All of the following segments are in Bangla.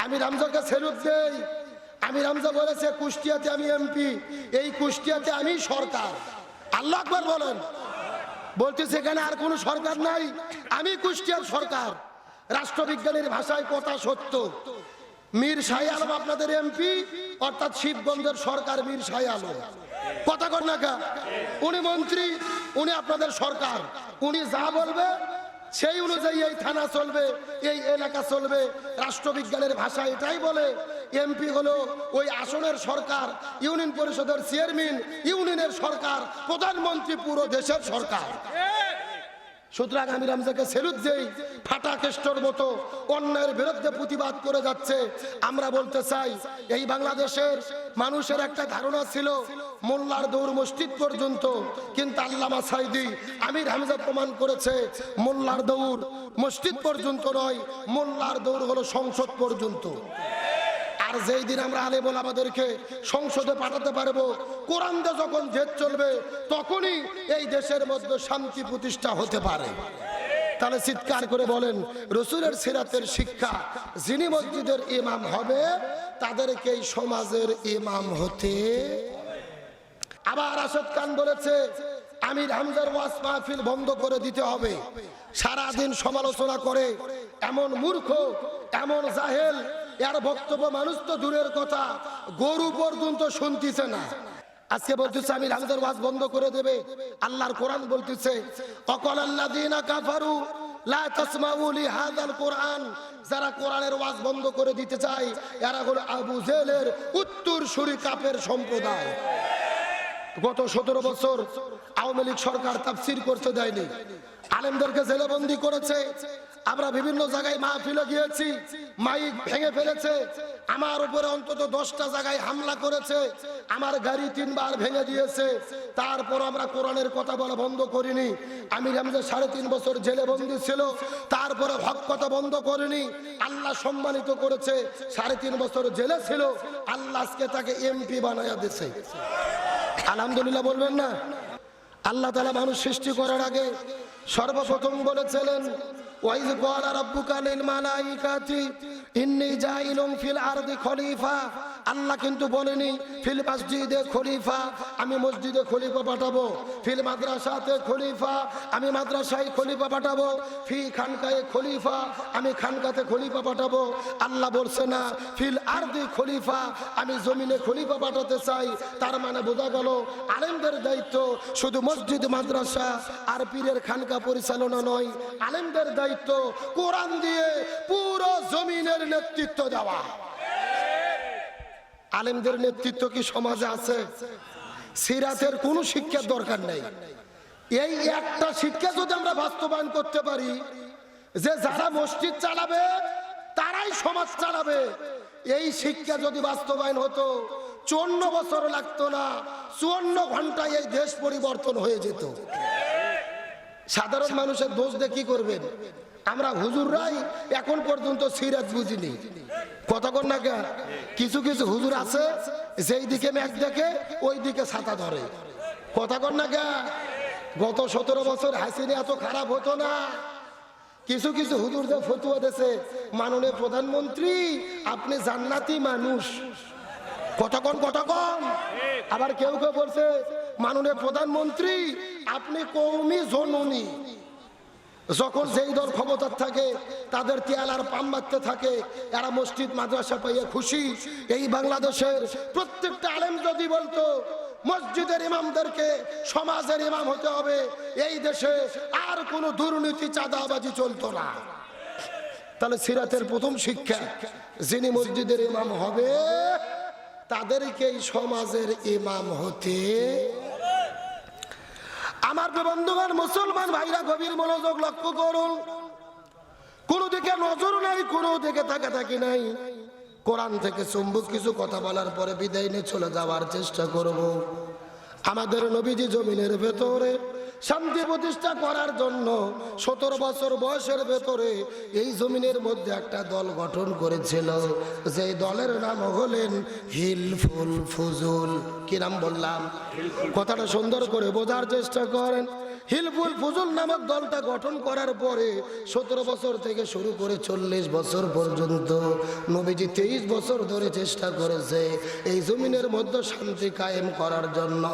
আমির হামজাকে স্যালুট দেই। আমির হামজা বলেছে কুষ্টিয়াতে আমি এমপি, এই কুষ্টিয়াতে আমি সরকার। আল্লাহু আকবার বলেন। বলতেছে এখানে আর কোনো সরকার নাই, আমি কুষ্টিয়ার সরকার। রাষ্ট্রবিজ্ঞানের ভাষায় কথা সত্য। মীর শাহী আলম আপনাদের এমপি, অর্থাৎ শিবগঞ্জের সরকার মীর শাহী আলম। কথা কর না কা? উনি মন্ত্রী, উনি আপনাদের সরকার। উনি যা বলবে সেই অনুযায়ী এই থানা চলবে, এই এলাকা চলবে। রাষ্ট্রবিজ্ঞানের ভাষা এটাই বলে এমপি হলো ওই আসনের সরকার, ইউনিয়ন পরিষদের চেয়ারম্যান ইউনিয়নের সরকার, প্রধানমন্ত্রী পুরো দেশের সরকার। সুতরাং আমির হামজাকে স্যালুট দেই। ফাটা কেষ্টর মতো অন্যায়ের বিরুদ্ধে প্রতিবাদ করে যাচ্ছে। আমরা বলতে চাই এই বাংলাদেশের মানুষের একটা ধারণা ছিল মোল্লার দৌড় মসজিদ পর্যন্ত, কিন্তু আল্লামা সাঈদী আমির হামজা প্রমাণ করেছে মোল্লার দৌড় মসজিদ পর্যন্ত নয়, মোল্লার দৌড় হলো সংসদ পর্যন্ত। আর যেই দিন আমরা আলেম ওলামাদেরকে সংসদে পাঠাতে পারবো, কোরআন দিয়ে যখন জেদ চলবে, তখনই এই দেশের মধ্যে শান্তি প্রতিষ্ঠা হতে পারে। তাহলে চিৎকার করে বলেন রাসূলের সিরাতের শিক্ষা, যিনি মসজিদের ইমাম হবে তাদেরকেই সমাজের ইমাম হতে। আবার রাশেদ খান বলেছে আমির হামজার ওয়াজ মাহফিল বন্ধ করে দিতে হবে। সারাদিন সমালোচনা করে এমন মূর্খ, এমন জাহেল, এর বক্তব্য মানুষ তো দূরের কথা, গরু পর্যন্ত শুনতেছে না। আজকে বলতেছে আমির হামজার ওয়াজ বন্ধ করে দেবে। আল্লাহর কোরআন বলতেছে অকালাল্লাযীনা কাফারু লা তাসমাউ লিহাযাল কোরআন, যারা কোরআনের ওয়াজ বন্ধ করে দিতে চায় এরা হলো আবু জেহেলের উত্তরসূরি কাফের সম্প্রদায়। গত 17 বছর আওয়ামী লীগ সরকার তাফসীর করতে দেয়নি, আলেমদেরকে জেলবন্দি করেছে। আমরা বিভিন্ন জায়গায় মাহফিলে গিয়েছি, মাইক ভেঙে ফেলেছে। আমার উপরে অন্তত 10টা জায়গায় হামলা করেছে, আমার গাড়ি 3 বার ভেঙে দিয়েছে। তারপর আমরা কোরআনের কথা বলা বন্ধ করিনি। আমির হামজা 3.5 বছর জেলে বন্দী ছিল, তারপরে হক কথা বন্ধ করিনি। আল্লাহ সম্মানিত করেছে, 3.5 বছর জেলে ছিল, আল্লাহ আজকে তাকে এমপি বানায়া দিয়েছে। আলহামদুলিল্লাহ বলবেন না? আল্লাহ তাআলা মানুষ সৃষ্টি করার আগে সর্বপ্রথম বলেছিলেন ওয়াইজ ক্বালা রাব্বুকা লিল মালাইকাতি ইন্নী জাইলুন ফিল আরদি খলিফা। আল্লাহ কিন্তু বলেনি ফিল মসজিদে খলিফা, আমি মসজিদে খলিফা পাঠাবো। ফিল মাদ্রাসাতে খলিফা, আমি মাদ্রাসায় খলিফা পাঠাবো। ফি খানকায়ে খলিফা, আমি খানকাতে খলিফা পাঠাবো। আল্লাহ বলছে না ফিল আরদি খলিফা, আমি জমিনে খলিফা পাঠাতে চাই। তার মানে বোঝা গেল আলেমদের দায়িত্ব শুধু মসজিদ মাদ্রাসা আর পীরের খানকা পরিচালনা নয়, আলেমদের দায়িত্ব কোরআন দিয়ে পুরো জমিনের নেতৃত্ব দেওয়া। আলেমদের নেতৃত্ব কি সমাজে আছে? সিরাতের কোনো শিক্ষার দরকার নেই। এই একটা শিক্ষা যদি আমরা বাস্তবায়ন করতে পারি যে যারা মসজিদ চালাবে তারাই সমাজ চালাবে, এই শিক্ষা যদি বাস্তবায়ন হতো 54 বছর লাগতো না, 54 ঘন্টায় এই দেশ পরিবর্তন হয়ে যেত। সাধারণ মানুষের দোষ দিয়ে কি করবেন? আমরা হুজুররাই এখন পর্যন্ত সিরাত বুঝিনি। কথা কর না কে? কিছু কিছু হুজুর আছে যেই দিকে মেঘ দেখে ওই দিকে ছাতা ধরে। কথা কর না কে? গত 17 বছর হাসিনা এত খারাপ হতো না। কিছু কিছু হুজুরদের ফতোয়া দিয়েছে মাননীয় প্রধানমন্ত্রী আপনি জান্নাতি মানুষ। কথা কন, কথা কন। আবার কেউ কেউ বলছে মাননীয় প্রধানমন্ত্রী আপনি কওমি জননী। যখন যেই দল ক্ষমতার থাকে তাদের তেয়ালার পাম বাঁধতে থাকে, এরা মসজিদ মাদ্রাসা পাইয়ে খুশি। এই বাংলাদেশের প্রত্যেকটা আলেম যদি বলতো মসজিদের ইমামদেরকে সমাজের ইমাম হতে হবে, এই দেশে আর কোনো দুর্নীতি চাঁদাবাজি চলতো না। তাহলে সিরাতের প্রথম শিক্ষা, যিনি মসজিদের ইমাম হবে তাদেরকেই সমাজের ইমাম হতে। আমার বন্ধুগণ, মুসলমান ভাইরা গভীর মনোযোগ লক্ষ্য করুন। কোন দিকে নজর নাই, কোন দিকে তাকাতাকি নাই। কোরআন থেকে চুম্বক কিছু কথা বলার পরে বিদায় নিয়ে চলে যাওয়ার চেষ্টা করব। আমাদের নবীজি জমিনের ভেতরে শান্তি প্রতিষ্ঠা করার জন্য 17 বছর বয়সের ভেতরে এই জমিনের মধ্যে একটা দল গঠন করেছিল, যে দলের নাম হলেন হিলফুল ফুজুল। কি নাম বললাম? কথাটা সুন্দর করে বোঝার চেষ্টা করেন। হিলফুল ফুজুল নামক দলটা গঠন করার পরে 17 বছর থেকে শুরু করে 40 বছর পর্যন্ত নবীজি 23 বছর ধরে চেষ্টা করেছে এই জমিনের মধ্যে শান্তি কায়েম করার জন্য।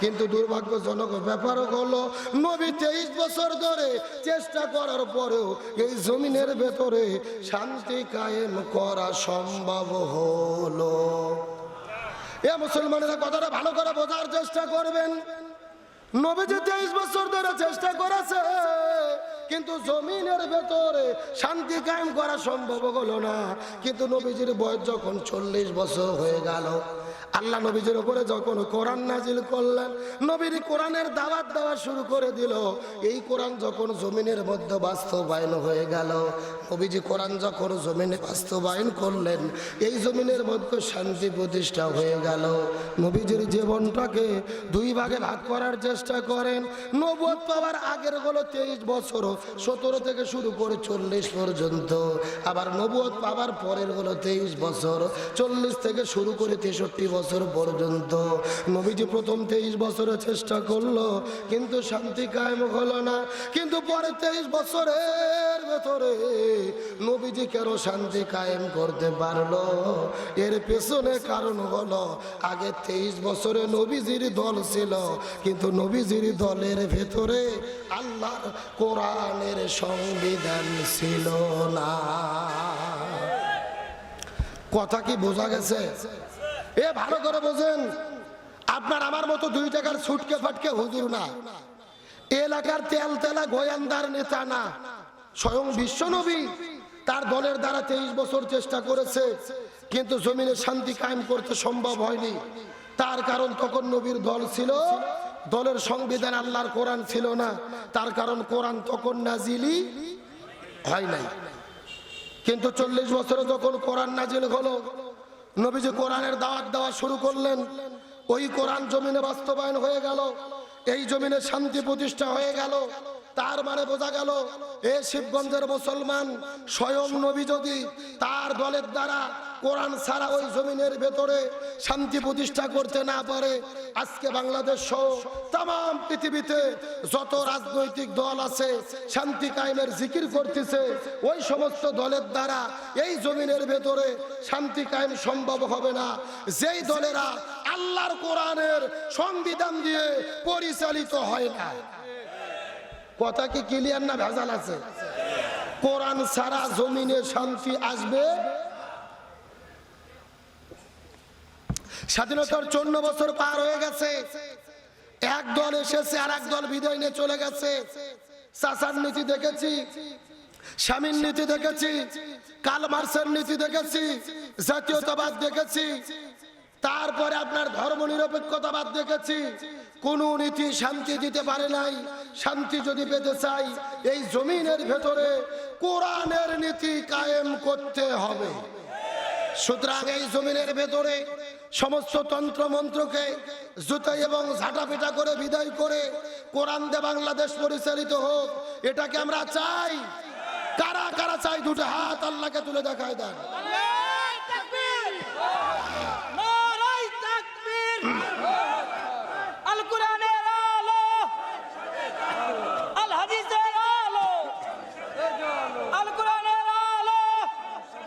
কিন্তু দুর্ভাগ্যজনক ব্যাপার হলো নবী 23 বছর ধরে চেষ্টা করার পরেও এই জমিনের ভেতরে শান্তি কায়েম করা সম্ভব হলো। এ মুসলমানেরা কথাটা ভালো করে বোঝার চেষ্টা করবেন। নবীজি 23 বছর ধরে চেষ্টা করেছে, কিন্তু জমিনের ভেতরে শান্তি কায়েম করা সম্ভব হলো না। কিন্তু নবীজির বয়স যখন 40 বছর হয়ে গেল, আল্লাহ নবীজির উপরে যখন কোরআন নাজিল করলেন, নবীর কোরআনের দাওয়াত দেওয়া শুরু করে দিল। এই কোরআন যখন জমিনের মধ্যে বাস্তবায়ন হয়ে গেল, নবীজি কোরআন যখন জমিনে বাস্তবায়ন করলেন, এই জমিনের মধ্যে শান্তি প্রতিষ্ঠা হয়ে গেল। নবীজির জীবনটাকে দুই ভাগে ভাগ করার চেষ্টা করেন। নবুয়ত পাওয়ার আগের হলো 23 বছর, 17 থেকে শুরু করে 40 পর্যন্ত। আবার নবুয়ত পাওয়ার পরের হলো 23 বছর, 40 থেকে শুরু করে 63 বছর পর্যন্ত। নবীজি প্রথম 23 বছরে চেষ্টা করলো, কিন্তু শান্তি কায়েম হলো না। কিন্তু পরে 23 বছরের ভেতরে নবীজি কেন শান্তি কায়েম করতে পারলো? এর পেছনে কারণ হলো আগে 23 বছরে নবীজির দল ছিল, কিন্তু নবীজির দলের ভেতরে আল্লাহর কোরআনের সংবিধান ছিল না। কথা কি বোঝা গেছে? এ ভালো করে বোঝেন। আপনার আমার মতো 2 টাকার ছুটকে ফাটকে হুজুর না, এলাকার তেল তেলা গোয়ান্দার নেতা না, স্বয়ং বিশ্ব নবী তার দলের দ্বারা 23 বছর চেষ্টা করেছে, কিন্তু জমিনে শান্তি কায়েম করতে সম্ভব হয়নি। তার কারণ তখন নবীর দল ছিল, দলের সংবিধান আল্লাহর কোরআন ছিল না। তার কারণ কোরআন তখন নাজিলই হয় নাই। কিন্তু 40 বছরে যখন কোরআন নাজিল হলো, নবীজি কোরআনের দাওয়াত দেওয়া শুরু করলেন। ওই কোরআন জমিনে বাস্তবায়ন হয়ে গেল, এই জমিনে শান্তি প্রতিষ্ঠা হয়ে গেল। তার মানে বোঝা গেল, এ শিবগঞ্জের মুসলমান, স্বয়ং নবী যদি তার দলের দ্বারা কোরআন ছাড়া ওই জমিনের ভেতরে শান্তি প্রতিষ্ঠা করতে না পারে, আজকে বাংলাদেশ সহ তাম পৃথিবীতে যত রাজনৈতিক দল আছে শান্তি কায়েমের জিকির করতেছে, ওই সমস্ত দলের দ্বারা এই জমিনের ভেতরে শান্তি কায়েম সম্ভব হবে না, যেই দলেরা আল্লাহর কোরআনের সংবিধান দিয়ে পরিচালিত হয় না। কথা কি ক্লিয়ার না ভেজাল আছে? কোরআন ছাড়া জমিনে শান্তি আসবে? স্বাধীনতার 54 বছর পার হয়ে গেছে, এক দল এসেছে আর এক দল বিদায় নিয়ে চলে গেছে। চাচার নীতি দেখেছি, স্বামীর নীতি দেখেছি, কার্ল মার্ক্সের নীতি দেখেছি, জাতীয়তাবাদ দেখেছি, তারপরে আপনার ধর্মনিরপেক্ষতাবাদ দেখেছি। কোন নীতি শান্তি দিতে পারে নাই। শান্তি যদি পেতে চাই, এই জমিনের ভেতরে কোরআনের নীতি কায়েম করতে হবে। সুতরাং এই জমিনের ভেতরে সমস্ত তন্ত্র মন্ত্রকে জুতাই এবং ঝাঁটাপিটা করে বিদায় করে কোরআন দিয়ে বাংলাদেশ পরিচালিত হোক, এটাকে আমরা চাই। কারা কারা চাই? দুটো হাত আল্লাহকে তুলে দেখায় দেন।